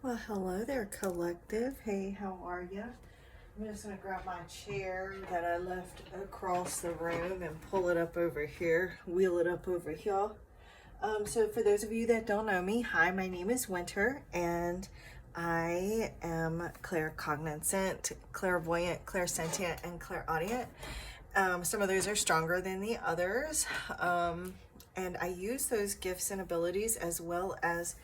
Well, hello there, collective. Hey, how are you? I'm just going to grab my chair that I left across the room and pull it up over here, wheel it up over here. So for those of you that don't know me, hi, my name is Winter, and I am claircognizant, clairvoyant, clairsentient, and clairaudient. Some of those are stronger than the others, and I use those gifts and abilities as well as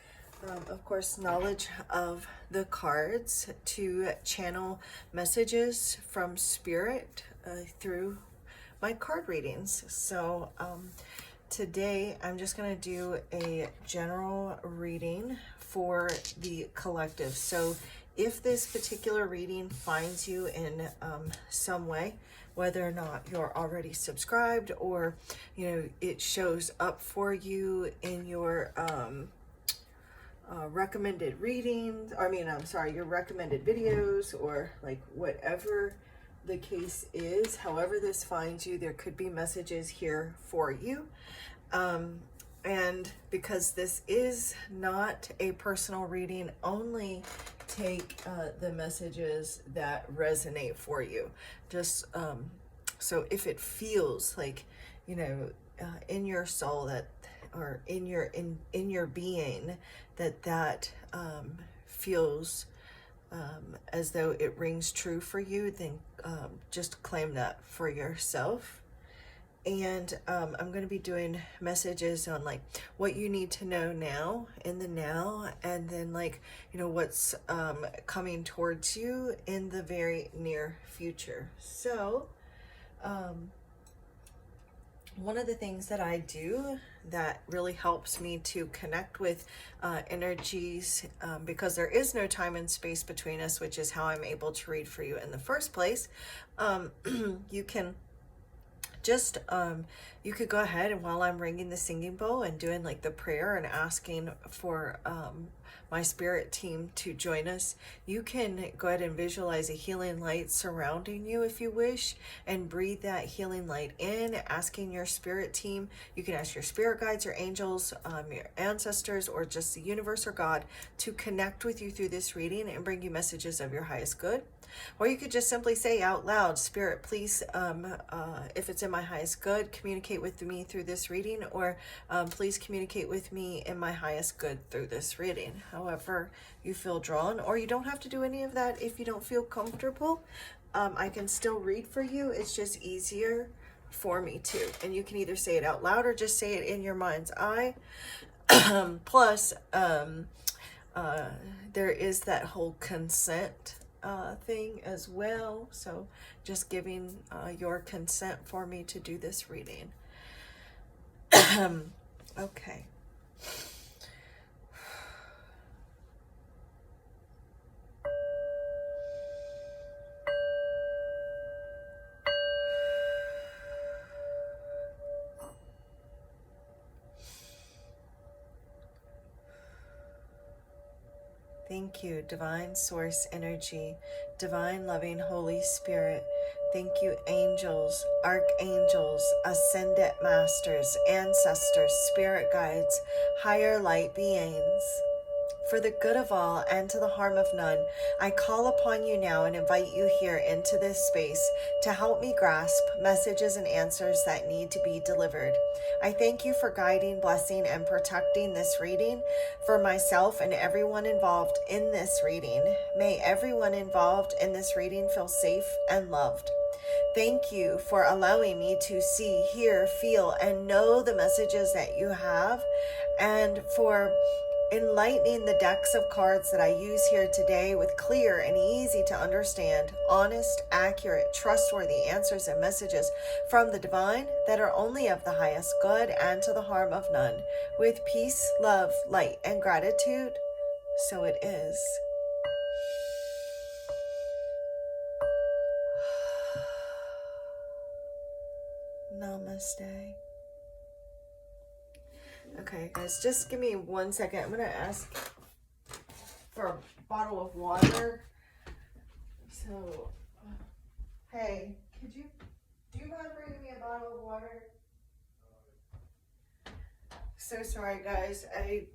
of course, knowledge of the cards to channel messages from spirit through my card readings. So today I'm just going to do a general reading for the collective. So if this particular reading finds you in some way, whether or not you're already subscribed or it shows up for you in your recommended readings, your recommended videos, or like whatever the case is, however this finds you, there could be messages here for you. And because this is not a personal reading, only take the messages that resonate for you. Just so if it feels like, in your soul that, or in your being, that feels as though it rings true for you, then just claim that for yourself. And I'm going to be doing messages on like what you need to know now, in the now, and then what's coming towards you in the very near future. So one of the things that I do that really helps me to connect with energies, because there is no time and space between us, which is how I'm able to read for you in the first place. You can just, you could go ahead and while I'm ringing the singing bowl and doing like the prayer and asking for my spirit team to join us, you can go ahead and visualize a healing light surrounding you if you wish, and breathe that healing light in, asking your spirit team. You can ask your spirit guides, your angels, your ancestors, or just the universe or God to connect with you through this reading and bring you messages of your highest good. Or you could just simply say out loud, Spirit, please, if it's in my highest good, communicate with me through this reading, or please communicate with me in my highest good through this reading. However you feel drawn, or you don't have to do any of that if you don't feel comfortable. I can still read for you. It's just easier for me to. And you can either say it out loud or just say it in your mind's eye. Plus, there is that whole consent thing as well. So just giving your consent for me to do this reading. Okay. Thank you, Divine Source Energy, Divine Loving Holy Spirit. Thank you, angels, archangels, ascended masters, ancestors, spirit guides, higher light beings. For the good of all and to the harm of none, I call upon you now and invite you here into this space to help me grasp messages and answers that need to be delivered. I thank you for guiding, blessing, and protecting this reading for myself and everyone involved in this reading. May everyone involved in this reading feel safe and loved. Thank you for allowing me to see, hear, feel, and know the messages that you have, and for enlightening the decks of cards that I use here today with clear and easy to understand, honest, accurate, trustworthy answers and messages from the divine that are only of the highest good and to the harm of none. With peace, love, light, and gratitude, so it is. Namaste. Okay, guys, just give me 1 second. I'm going to ask for a bottle of water. So, hey, do you mind bringing me a bottle of water? So sorry, guys. I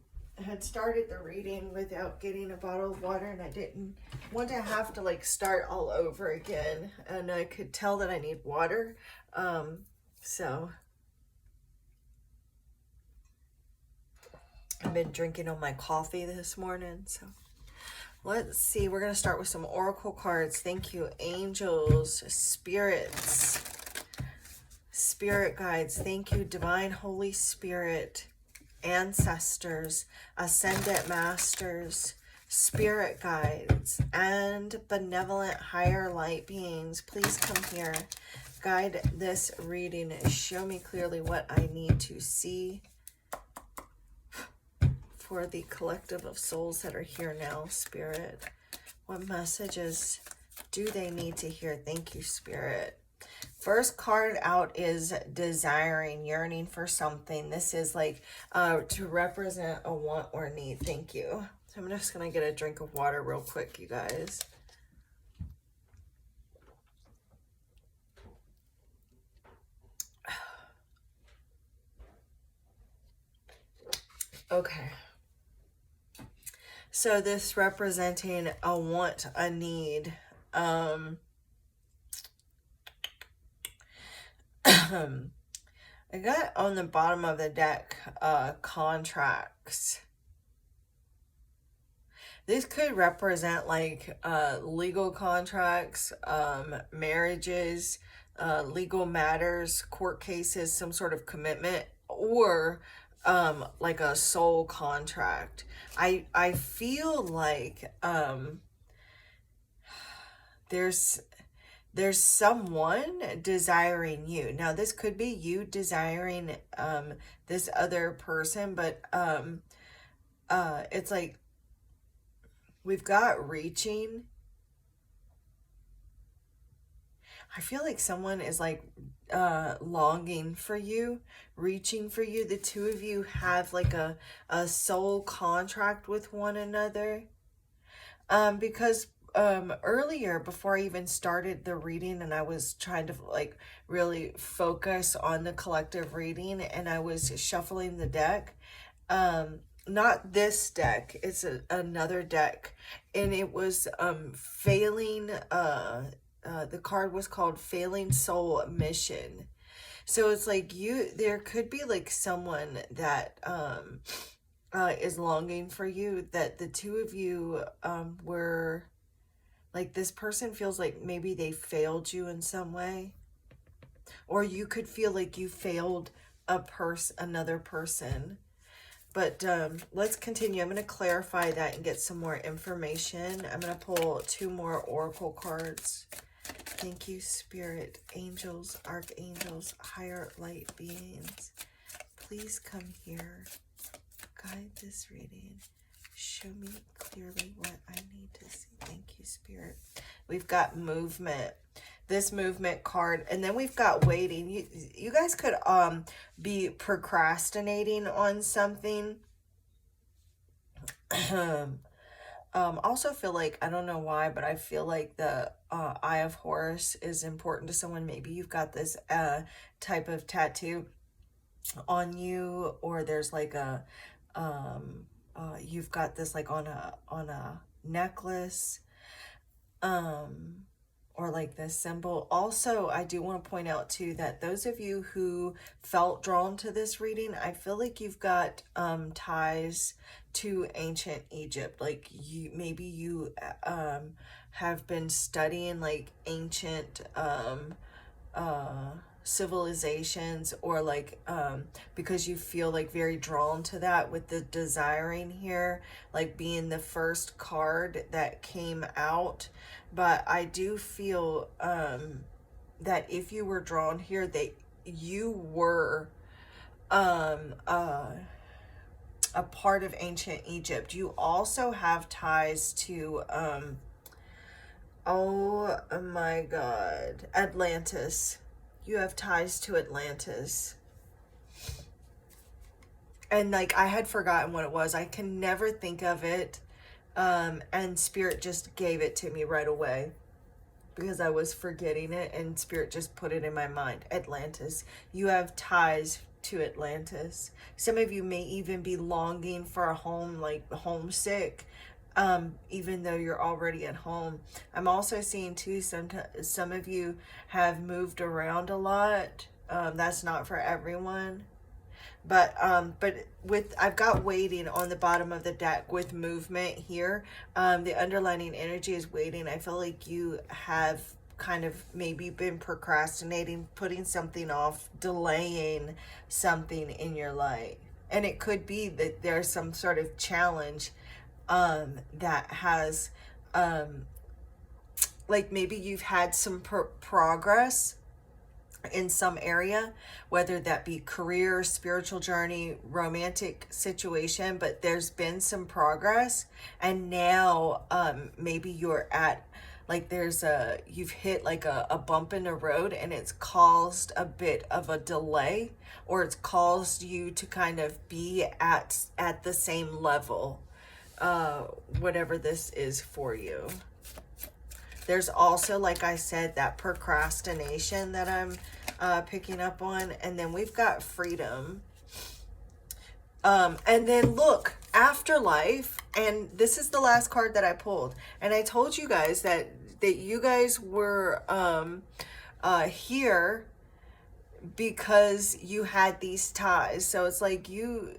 had started the reading without getting a bottle of water, and I didn't want to have to like start all over again, and I could tell that I need water. So I've been drinking on my coffee this morning. So let's see, we're going to start with some oracle cards. Thank you, angels, spirits, spirit guides. Thank you, divine Holy Spirit, ancestors, ascendant masters, spirit guides, and benevolent higher light beings. Please come here. Guide this reading. Show me clearly what I need to see for the collective of souls that are here now, Spirit. What messages do they need to hear? Thank you, Spirit. First card out is desiring, yearning for something. This is like to represent a want or need. Thank you. So I'm just going to get a drink of water real quick, you guys. Okay. So this representing a want, a need. I got on the bottom of the deck, contracts. This could represent like legal contracts, marriages, legal matters, court cases, some sort of commitment, or like a soul contract. I feel like there's someone desiring you. Now this could be you desiring this other person, but it's like we've got reaching. I feel like someone is like longing for you, reaching for you. The two of you have like a soul contract with one another. Because earlier, before I even started the reading, and I was trying to like really focus on the collective reading, and I was shuffling the deck, not this deck, it's another deck, and it was failing. The card was called Failing Soul Mission. So it's like there could be like someone that is longing for you, that the two of you were like, this person feels like maybe they failed you in some way, or you could feel like you failed another person. But let's continue. I'm going to clarify that and get some more information. I'm going to pull 2 more oracle cards. Thank you, Spirit, angels, archangels, higher light beings. Please come here. Guide this reading. Show me clearly what I need to see. Thank you, Spirit. We've got movement. This movement card, and then we've got waiting. You guys could be procrastinating on something. Also feel like, I don't know why, but I feel like the Eye of Horus is important to someone. Maybe you've got this type of tattoo on you, or there's like a you've got this like on a necklace, or like this symbol. Also, I do want to point out too that those of you who felt drawn to this reading, I feel like you've got ties to ancient Egypt. Like maybe you have been studying like ancient civilizations, or like because you feel like very drawn to that with the desiring here, like being the first card that came out. But I do feel that if you were drawn here, that you were a part of ancient Egypt. You also have ties to oh my God, Atlantis. You have ties to Atlantis. And like, I had forgotten what it was. I can never think of it. And Spirit just gave it to me right away because I was forgetting it, and Spirit just put it in my mind. Atlantis. You have ties to Atlantis. Some of you may even be longing for a home, like homesick, even though you're already at home. I'm also seeing too, some of you have moved around a lot. That's not for everyone. But with, I've got waiting on the bottom of the deck with movement here. The underlining energy is waiting. I feel like you have kind of maybe been procrastinating, putting something off, delaying something in your life. And it could be that there's some sort of challenge that has, like maybe you've had some progress in some area, whether that be career, spiritual journey, romantic situation, but there's been some progress, and now maybe you're at, like you've hit like a bump in the road, and it's caused a bit of a delay, or it's caused you to kind of be at the same level, whatever this is for you. There's also, like I said, that procrastination that I'm picking up on. And then we've got freedom. And then look, afterlife. And this is the last card that I pulled. And I told you guys that you guys were here because you had these ties. So it's like you,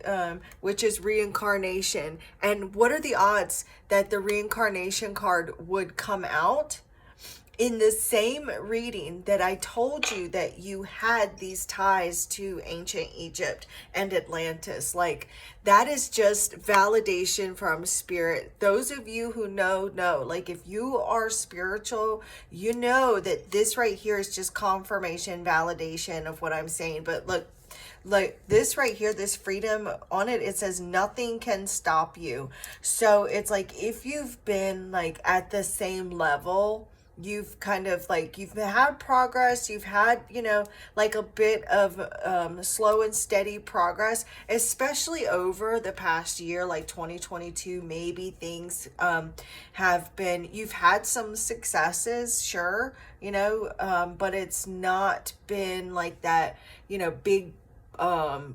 which is reincarnation. And what are the odds that the reincarnation card would come out in the same reading that I told you that you had these ties to ancient Egypt and Atlantis? Like, that is just validation from spirit. Those of you who know, like if you are spiritual, you know that this right here is just confirmation, validation of what I'm saying. But look, like this right here, this freedom on it, it says nothing can stop you. So it's like if you've been like at the same level, you've kind of like, you've had progress, you've had, you know, like a bit of slow and steady progress, especially over the past year, like 2022, maybe things have been, you've had some successes, sure, you know, but it's not been like that, you know, big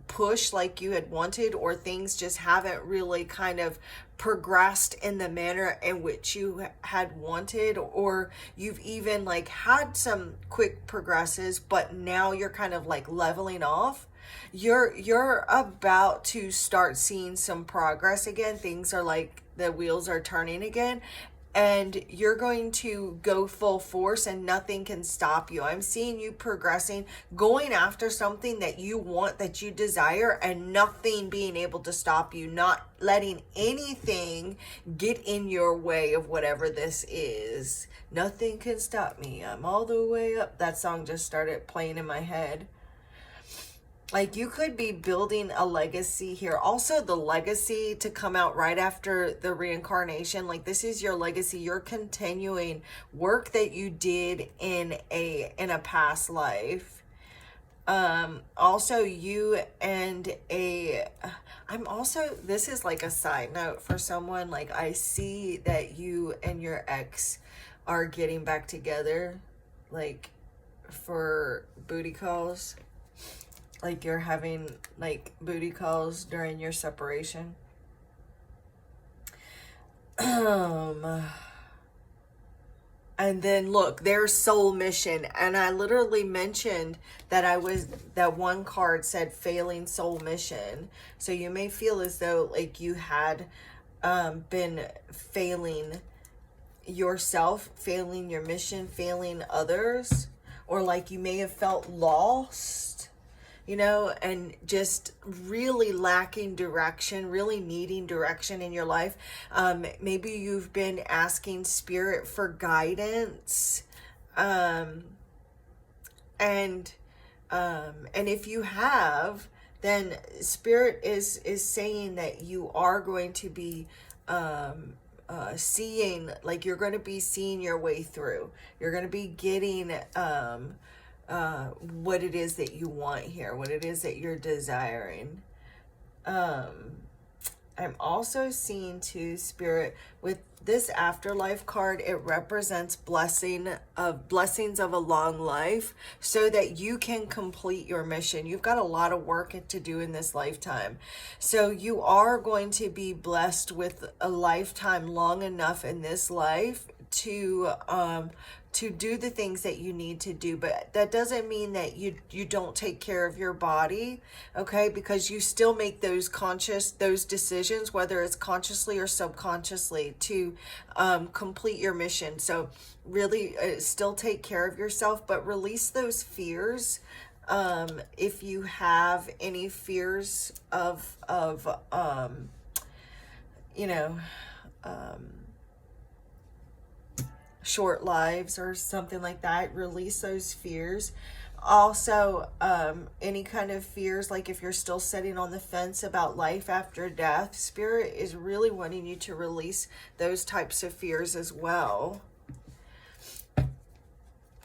push like you had wanted, or things just haven't really kind of progressed in the manner in which you had wanted, or you've even like had some quick progresses, but now you're kind of like leveling off. You're about to start seeing some progress again. Things are like the wheels are turning again, and you're going to go full force and nothing can stop you. I'm seeing you progressing, going after something that you want, that you desire, and nothing being able to stop you, not letting anything get in your way of whatever this is. Nothing can stop me. I'm all the way up. That song just started playing in my head. Like you could be building a legacy here. Also, the legacy to come out right after the reincarnation, like this is your legacy. You're continuing work that you did in a past life. Also you and I'm also, this is like a side note for someone, like I see that you and your ex are getting back together, like for booty calls. Like you're having like booty calls during your separation. And then look, their soul mission. And I literally mentioned that that one card said failing soul mission. So you may feel as though like you had been failing yourself, failing your mission, failing others, or like you may have felt lost, you know, and just really lacking direction, really needing direction in your life. Maybe you've been asking spirit for guidance. And if you have, then spirit is saying that you are going to be, seeing, like you're going to be seeing your way through. You're going to be getting, what it is that you want here, what it is that you're desiring. I'm also seeing too, Spirit, with this afterlife card, it represents blessings of a long life so that you can complete your mission. You've got a lot of work to do in this lifetime. So you are going to be blessed with a lifetime long enough in this life to do the things that you need to do. But that doesn't mean that you don't take care of your body, okay? Because you still make those decisions, whether it's consciously or subconsciously, to complete your mission. So really still take care of yourself, but release those fears. If you have any fears of you know, short lives or something like that, release those fears. Also, any kind of fears, like if you're still sitting on the fence about life after death, Spirit is really wanting you to release those types of fears as well.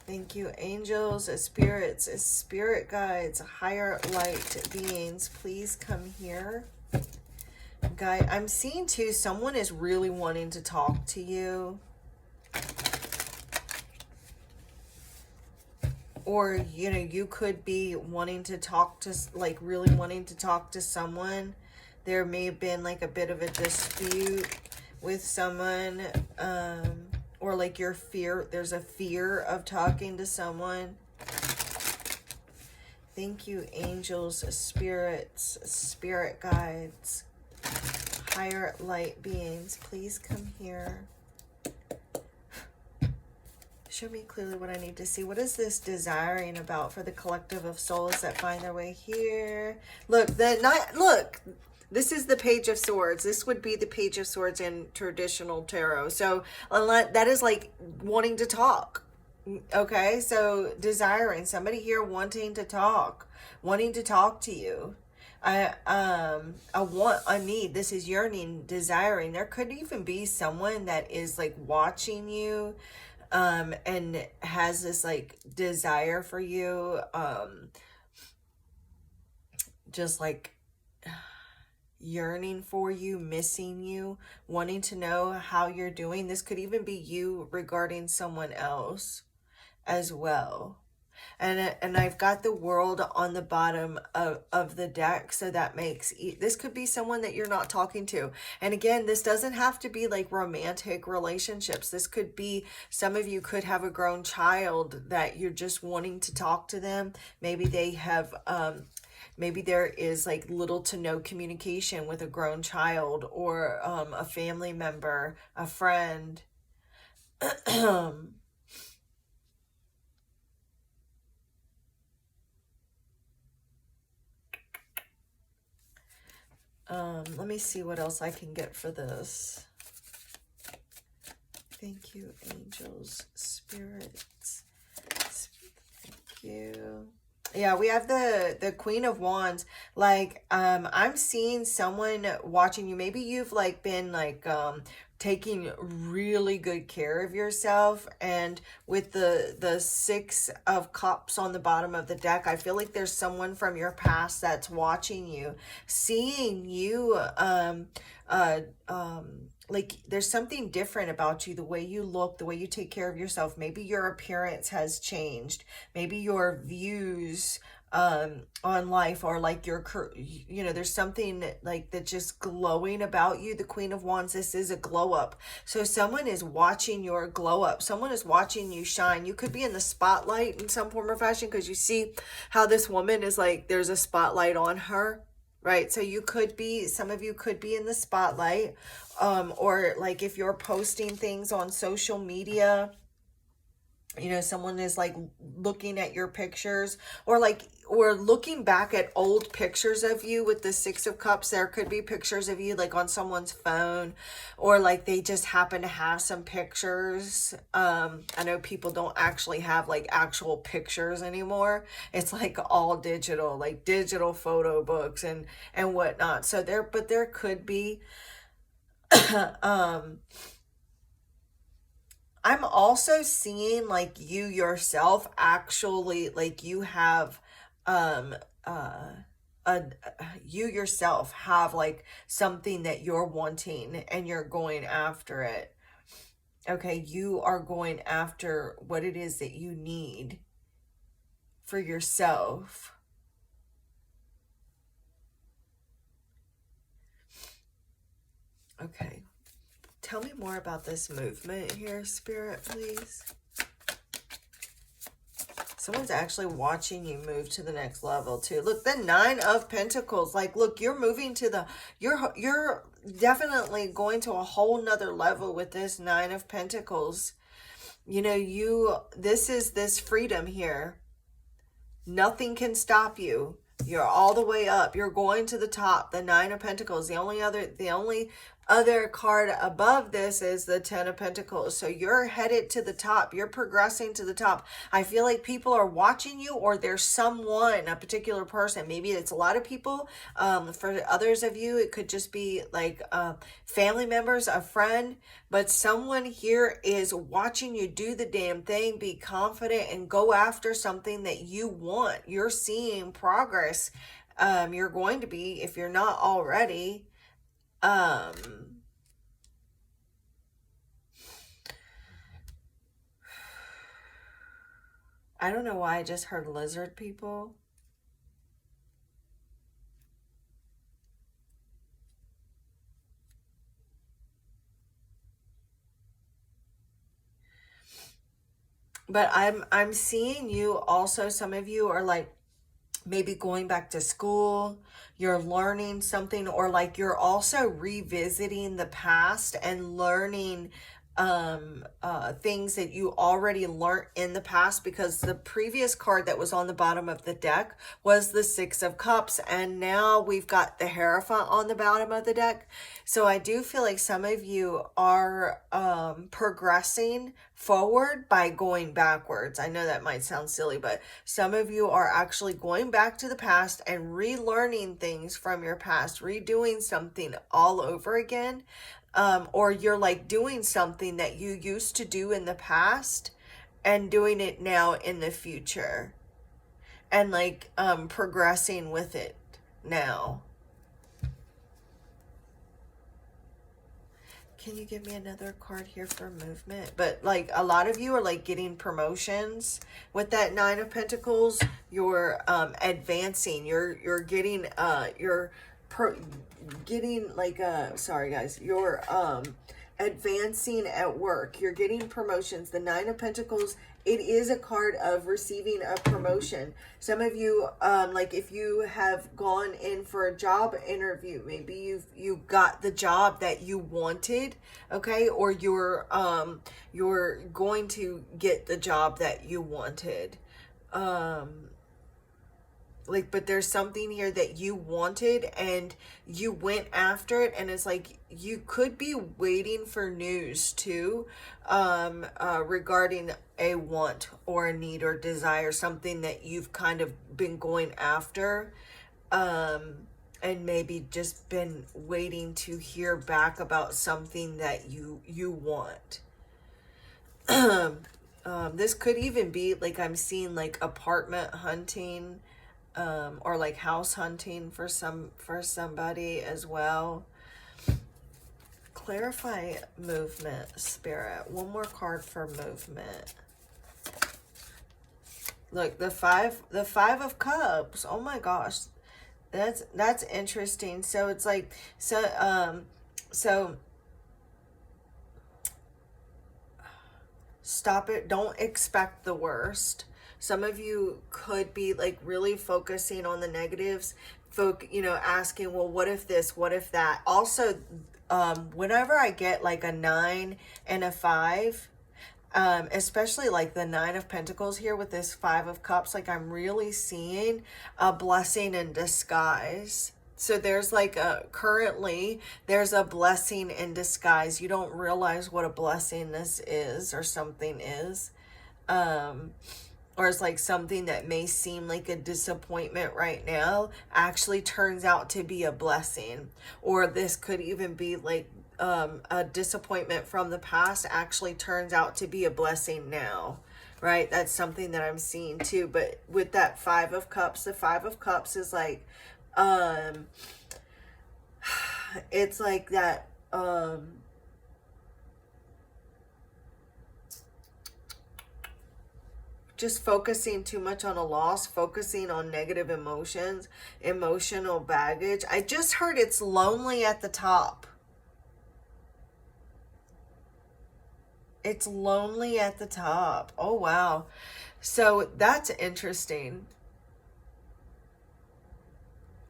Thank you, angels, spirits, spirit guides, higher light beings, please come here. Guy, I'm seeing too, someone is really wanting to talk to you. Or, you know, you could be wanting to talk to, like, really wanting to talk to someone. There may have been, like, a bit of a dispute with someone. Or, like, there's a fear of talking to someone. Thank you, angels, spirits, spirit guides, higher light beings. Please come here. Show me clearly what I need to see. What is this desiring about for the collective of souls that find their way here? Look, this is the Page of Swords. This would be the Page of Swords in traditional tarot. So that is like wanting to talk. Okay, so desiring, somebody here wanting to talk to you. I need, this is yearning, desiring. There could even be someone that is like watching you, and has this like desire for you, just like yearning for you, missing you, wanting to know how you're doing. This could even be you regarding someone else as well. And I've got the World on the bottom of the deck, so that makes this could be someone that you're not talking to. And again, this doesn't have to be like romantic relationships. This could be, some of you could have a grown child that you're just wanting to talk to them. Maybe they have maybe there is like little to no communication with a grown child, or a family member, a friend. Let me see what else I can get for this. Thank you, angels, spirits. Thank you. Yeah, we have the Queen of Wands. Like, I'm seeing someone watching you. Maybe you've like been like taking really good care of yourself, and with the Six of Cups on the bottom of the deck, I feel like there's someone from your past that's watching you, seeing you, like there's something different about you, the way you look, the way you take care of yourself. Maybe your appearance has changed, maybe your views on life, or like you know, there's something like that just glowing about you. The Queen of Wands, this is a glow up. So someone is watching your glow up, someone is watching you shine. You could be in the spotlight in some form or fashion, because you see how this woman is like, there's a spotlight on her, right? So you could be, some of you could be in the spotlight, or like if you're posting things on social media, you know, someone is like looking at your pictures, or looking back at old pictures of you. With the Six of Cups, there could be pictures of you like on someone's phone, or like they just happen to have some pictures. I know people don't actually have like actual pictures anymore. It's like all digital, like digital photo books and whatnot. So there could be I'm also seeing like you yourself actually, like you have a you yourself have like something that you're wanting and you're going after it. Okay, you are going after what it is that you need for yourself. Okay, tell me more about this movement here, Spirit, please. Someone's actually watching you move to the next level too. Look, the 9 of Pentacles. Like, look, you're moving to the, you're definitely going to a whole nother level with this 9 of Pentacles. You know, this is this freedom here. Nothing can stop you. You're all the way up. You're going to the top. The 9 of Pentacles. The only other card above this is the 10 of Pentacles. So you're headed to the top. You're progressing to the top. I feel like people are watching you, or there's someone, a particular person. Maybe it's a lot of people. For others of you, it could just be like family members, a friend. But someone here is watching you do the damn thing. Be confident and go after something that you want. You're seeing progress. You're going to be, if you're not already. I don't know why I just heard lizard people. But I'm seeing you also, some of you are like maybe going back to school, you're learning something, or like you're also revisiting the past and learning things that you already learned in the past, because the previous card that was on the bottom of the deck was the 6 of Cups, and now we've got the Hierophant on the bottom of the deck. So I do feel like some of you are progressing forward by going backwards. I know that might sound silly, but some of you are actually going back to the past and relearning things from your past, redoing something all over again. Or you're like doing something that you used to do in the past and doing it now in the future, and like progressing with it now. Can you give me another card here for movement? But like a lot of you are like getting promotions with that 9 of Pentacles. You're advancing. You're getting getting like sorry guys, you're advancing at work. You're getting promotions. The 9 of Pentacles, it is a card of receiving a promotion. Some of you, like if you have gone in for a job interview, maybe you got the job that you wanted, okay? Or you're going to get the job that you wanted. Like, but there's something here that you wanted and you went after it, and it's like you could be waiting for news too, regarding a want or a need or desire, something that you've kind of been going after, and maybe just been waiting to hear back about something that you want. This could even be like, I'm seeing like apartment hunting, or like house hunting for somebody as well. Clarify movement, Spirit. One more card for movement. Look, the five of Cups. Oh my gosh, that's interesting. So it's like so stop it. Don't expect the worst. Some of you could be like really focusing on the negatives, asking, well, what if this, what if that? Also, whenever I get like a 9 and a 5, especially like the 9 of Pentacles here with this 5 of Cups, like I'm really seeing a blessing in disguise. So there's like currently there's a blessing in disguise. You don't realize what a blessing this is, or something is. Or it's like something that may seem like a disappointment right now actually turns out to be a blessing. Or this could even be like a disappointment from the past actually turns out to be a blessing now, right? That's something that I'm seeing too. But with that 5 of Cups, the 5 of Cups is like It's like that, just focusing too much on a loss, focusing on negative emotions, emotional baggage. I just heard it's lonely at the top. It's lonely at the top. Oh, wow. So that's interesting.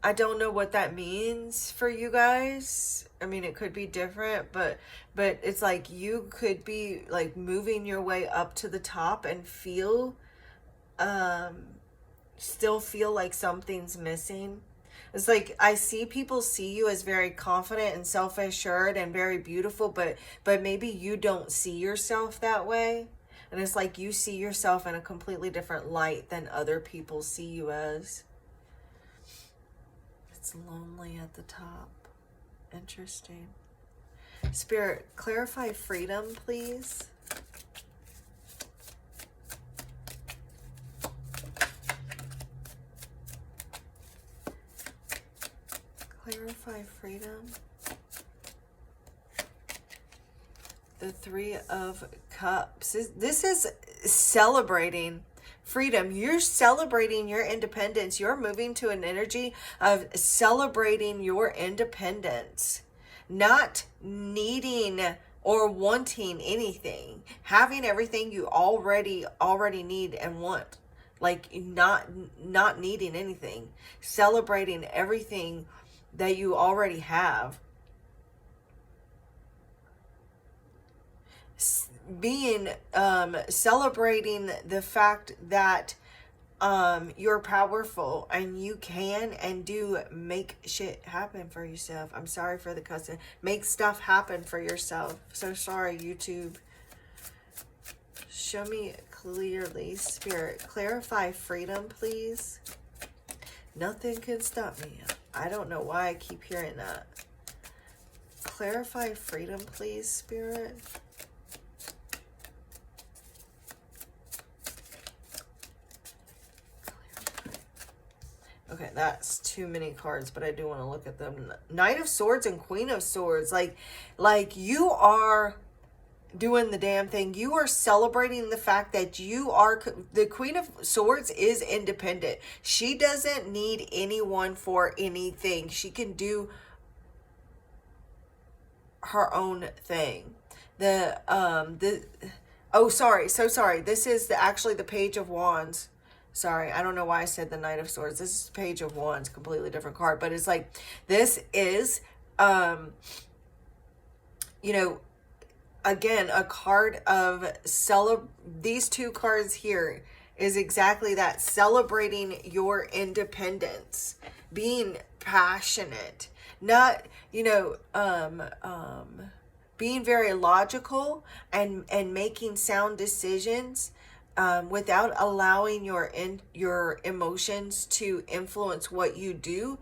I don't know what that means for you guys. I mean, it could be different, but it's like you could be like moving your way up to the top and feel still feel like something's missing. It's like I see people see you as very confident and self-assured and very beautiful, but maybe you don't see yourself that way. And it's like you see yourself in a completely different light than other people see you as. It's lonely at the top. Interesting. Spirit, clarify freedom, please. Clarify freedom. The Three of Cups. This is celebrating freedom. You're celebrating your independence. You're moving to an energy of celebrating your independence, not needing or wanting anything, having everything you already need and want, like not needing anything, celebrating everything that you already have, being celebrating the fact that you're powerful and you can and do make shit happen for yourself. I'm sorry for the cussing. Make stuff happen for yourself. So sorry, YouTube. Show me clearly, Spirit. Clarify freedom, please. Nothing can stop me. I don't know why I keep hearing that. Clarify freedom, please, Spirit. Okay, that's too many cards, but I do want to look at them. Knight of Swords and Queen of Swords. Like you are doing the damn thing. You are celebrating the fact that you are, the Queen of Swords is independent. She doesn't need anyone for anything. She can do her own thing. Oh, sorry. So sorry. This is actually the Page of Wands. Sorry, I don't know why I said the Knight of Swords. This is Page of Wands, completely different card. But it's like, this is, you know, again, a card of these two cards here is exactly that. Celebrating your independence. Being passionate. Not, you know, being very logical and making sound decisions. Without allowing your emotions to influence what you do,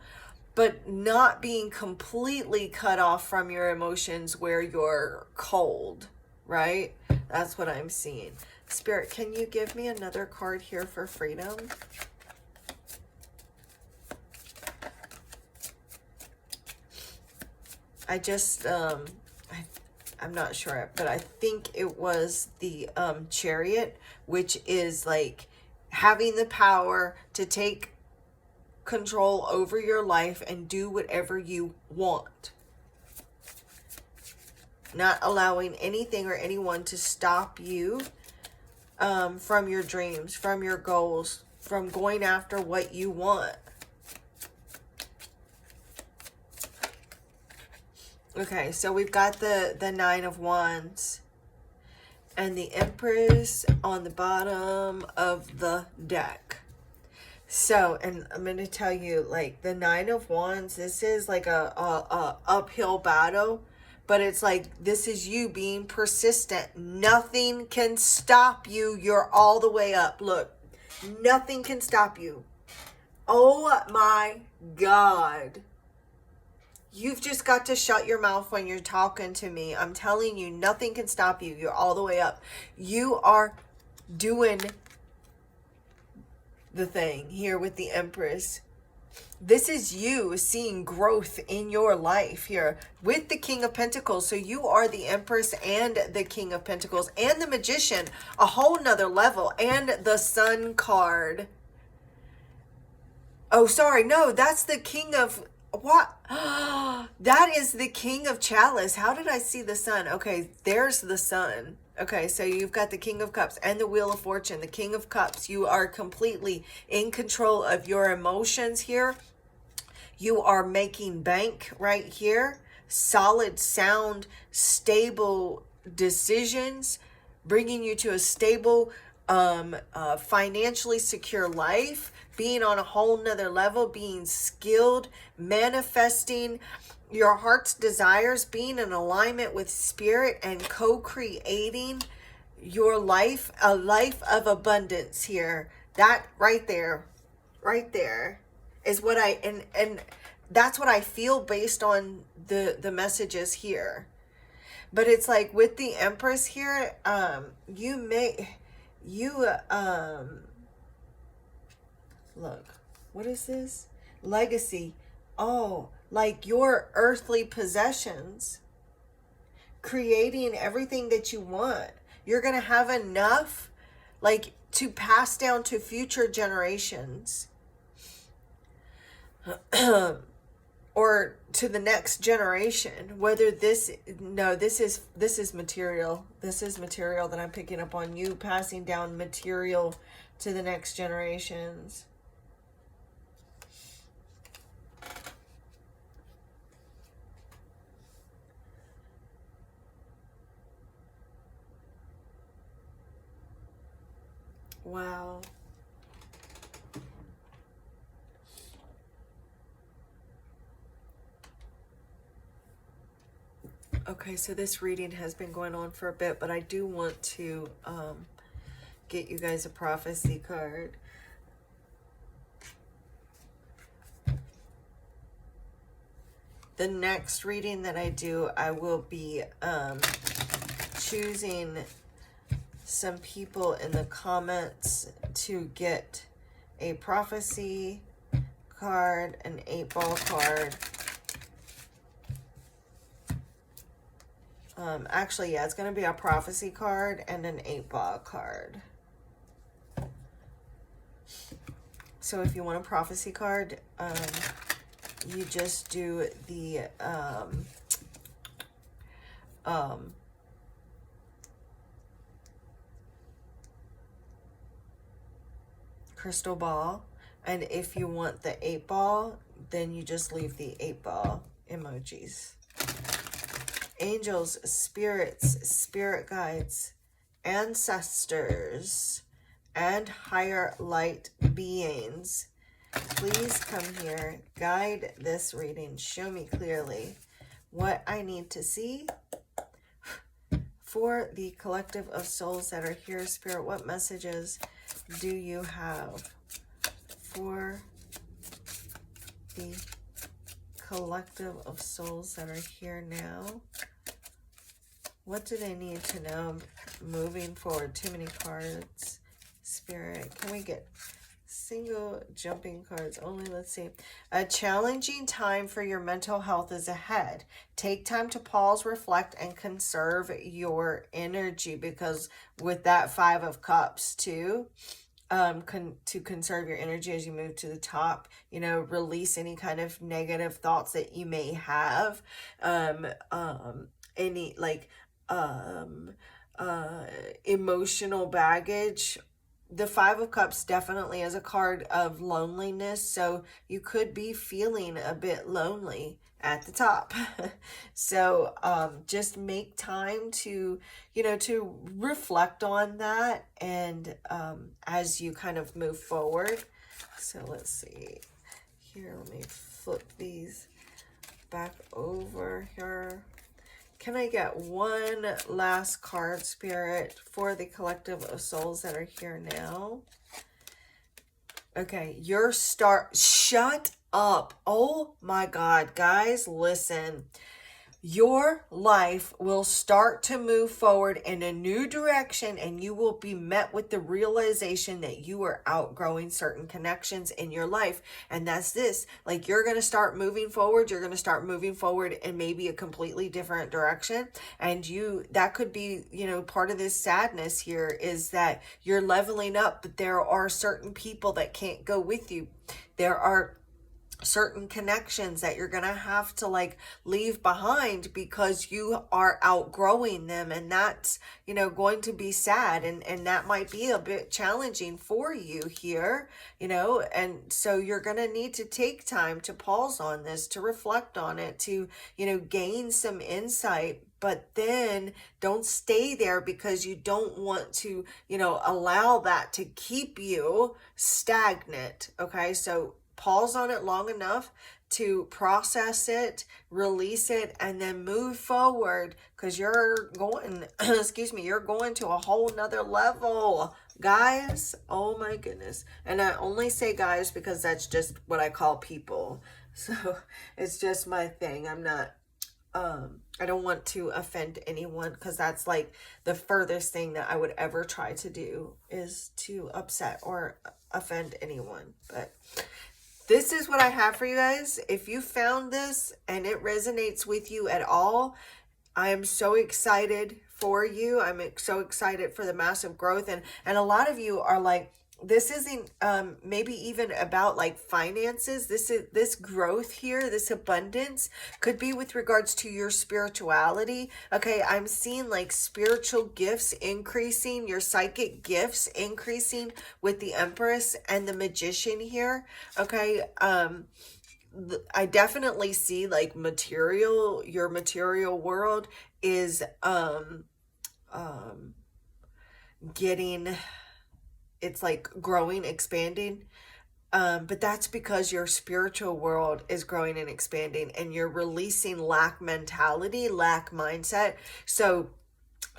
but not being completely cut off from your emotions where you're cold, right? That's what I'm seeing. Spirit, can you give me another card here for freedom? I just, I'm not sure, but I think it was the Chariot, which is like having the power to take control over your life and do whatever you want. Not allowing anything or anyone to stop you from your dreams, from your goals, from going after what you want. Okay, so we've got the Nine of Wands and the Empress on the bottom of the deck. So, and I'm going to tell you, like, the Nine of Wands, this is like a uphill battle, but it's like, this is you being persistent. Nothing can stop you. You're all the way up. Look, nothing can stop you. Oh my God. You've just got to shut your mouth when you're talking to me. I'm telling you, nothing can stop you. You're all the way up. You are doing the thing here with the Empress. This is you seeing growth in your life here with the King of Pentacles. So you are the Empress and the King of Pentacles and the Magician, a whole nother level, and the Sun card. Oh, sorry. No, that's the King of what? That is the King of Chalice. How did I see the Sun? Okay, there's the Sun. Okay, so you've got the King of Cups and the Wheel of Fortune, the King of Cups. You are completely in control of your emotions here. You are making bank right here. Solid, sound, stable decisions, bringing you to a stable, financially secure life, being on a whole nother level, being skilled, manifesting your heart's desires, being in alignment with spirit, and co-creating your life, a life of abundance here. That right there is what and that's what I feel based on the messages here. But it's like with the Empress here, look, what is this? Legacy. Oh, like your earthly possessions, creating everything that you want. You're going to have enough, like, to pass down to future generations or to the next generation. Whether this is material. This is material that I'm picking up on, you passing down material to the next generations. Wow. Okay, so this reading has been going on for a bit, but I do want to get you guys a prophecy card. The next reading that I do, I will be choosing some people in the comments to get a prophecy card, an 8-ball card. Actually, yeah, it's going to be a prophecy card and an 8-ball card. So if you want a prophecy card, you just do the crystal ball, and if you want the 8-ball, then you just leave the 8-ball emojis. Angels, spirits, spirit guides, ancestors, and higher light beings, please come here, guide this reading, show me clearly what I need to see for the collective of souls that are here. Spirit, what messages do you have for the collective of souls that are here now? What do they need to know moving forward? Too many cards. Spirit, can we get single jumping cards only? Let's see. A challenging time for your mental health is ahead. Take time to pause, reflect, and conserve your energy, because with that 5 of Cups too, to conserve your energy as you move to the top, you know, release any kind of negative thoughts that you may have, any like emotional baggage. The 5 of Cups definitely is a card of loneliness, so you could be feeling a bit lonely at the top. So just make time to, you know, to reflect on that, and as you kind of move forward. So let's see here, let me flip these back over here. Can I get one last card, Spirit, for the collective of souls that are here now? Okay, your star. Shut up. Oh my God, guys, listen. your life will start to move forward in a new direction, and you will be met with the realization that you are outgrowing certain connections in your life. And that's this, like, you're going to start moving forward. You're going to start moving forward in maybe a completely different direction. And that could be, part of this sadness here is that you're leveling up, but there are certain people that can't go with you. There are certain connections that you're gonna have to like leave behind because you are outgrowing them, and that's going to be sad, and that might be a bit challenging for you here, and so you're gonna need to take time to pause on this, to reflect on it, to gain some insight. But then don't stay there, because you don't want to allow that to keep you stagnant. Okay, so pause on it long enough to process it, release it, and then move forward, because you're going, you're going to a whole nother level, guys. Oh my goodness. And I only say guys because that's just what I call people. So it's just my thing. I'm not, I don't want to offend anyone, because that's like the furthest thing that I would ever try to do, is to upset or offend anyone. But this is what I have for you guys. If you found this and it resonates with you at all, I am so excited for you. I'm so excited for the massive growth. And a lot of you are like, this isn't maybe even about like finances. This growth here, this abundance could be with regards to your spirituality. Okay, I'm seeing like spiritual gifts increasing, your psychic gifts increasing with the Empress and the Magician here. Okay, I definitely see like your material world is getting, it's like growing, expanding. But that's because your spiritual world is growing and expanding, and you're releasing lack mentality, lack mindset. So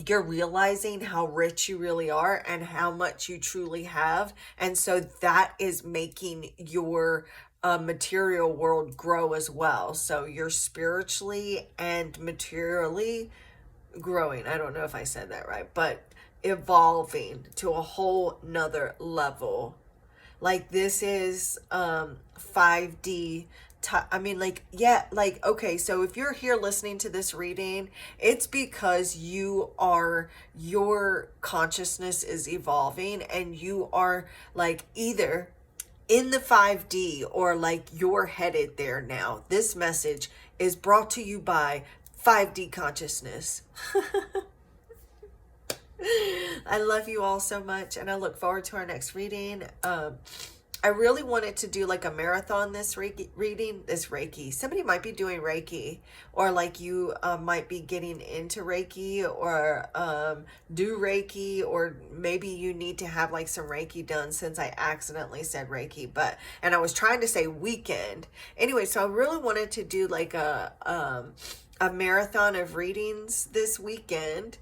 you're realizing how rich you really are and how much you truly have. And so that is making your material world grow as well. So you're spiritually and materially growing. I don't know if I said that right, but evolving to a whole nother level. Like, this is 5D. I mean, like, yeah, like, okay, so if you're here listening to this reading, it's because your consciousness is evolving, and you are like either in the 5D or like you're headed there now. This message is brought to you by 5D consciousness. I love you all so much, and I look forward to our next reading. I really wanted to do like a marathon this Reiki. Somebody might be doing Reiki, or like you might be getting into Reiki, or do Reiki, or maybe you need to have like some Reiki done, since I accidentally said Reiki, and I was trying to say weekend. Anyway, so I really wanted to do like a marathon of readings this weekend.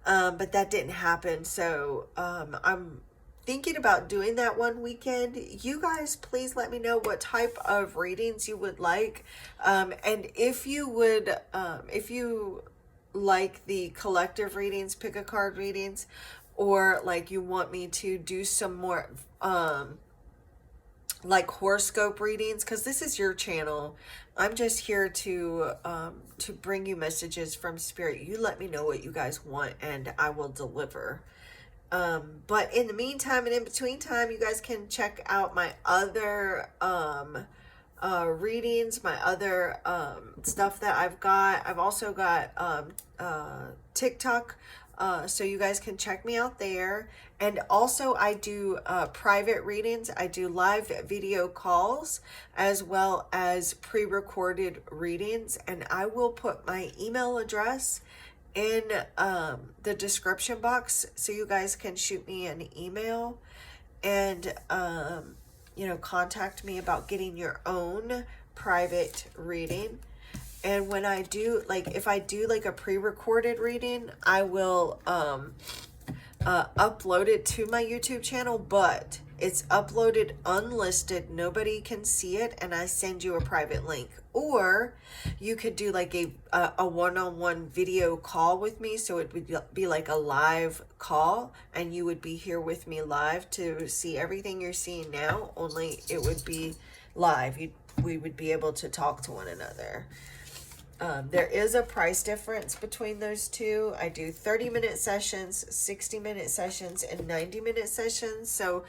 But that didn't happen. So I'm thinking about doing that one weekend. You guys, please let me know what type of readings you would like. And if you like the collective readings, pick a card readings, or like you want me to do some more like horoscope readings, because this is your channel. I'm just here to bring you messages from spirit. You let me know what you guys want, and I will deliver. But in the meantime and in between time, you guys can check out my other readings, my other stuff that I've got. I've also got TikTok, so you guys can check me out there. And also I do private readings. I do live video calls as well as pre-recorded readings, and I will put my email address in the description box, so you guys can shoot me an email and contact me about getting your own private reading. And when I do, like, if I do like a pre-recorded reading, I will upload it to my YouTube channel. But It's uploaded unlisted, nobody can see it, and I send you a private link. Or you could do like a one-on-one video call with me, so it would be like a live call, and you would be here with me live to see everything you're seeing now, only it would be live. We would be able to talk to one another. There is a price difference between those two. I do 30-minute sessions, 60-minute sessions, and 90-minute sessions. So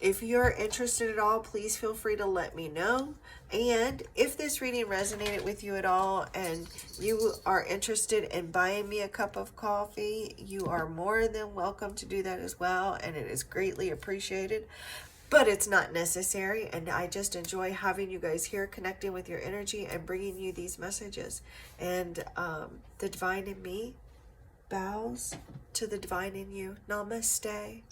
if you're interested at all, please feel free to let me know. And if this reading resonated with you at all and you are interested in buying me a cup of coffee, you are more than welcome to do that as well, and it is greatly appreciated. But it's not necessary, and I just enjoy having you guys here, connecting with your energy and bringing you these messages. And the divine in me bows to the divine in you. Namaste.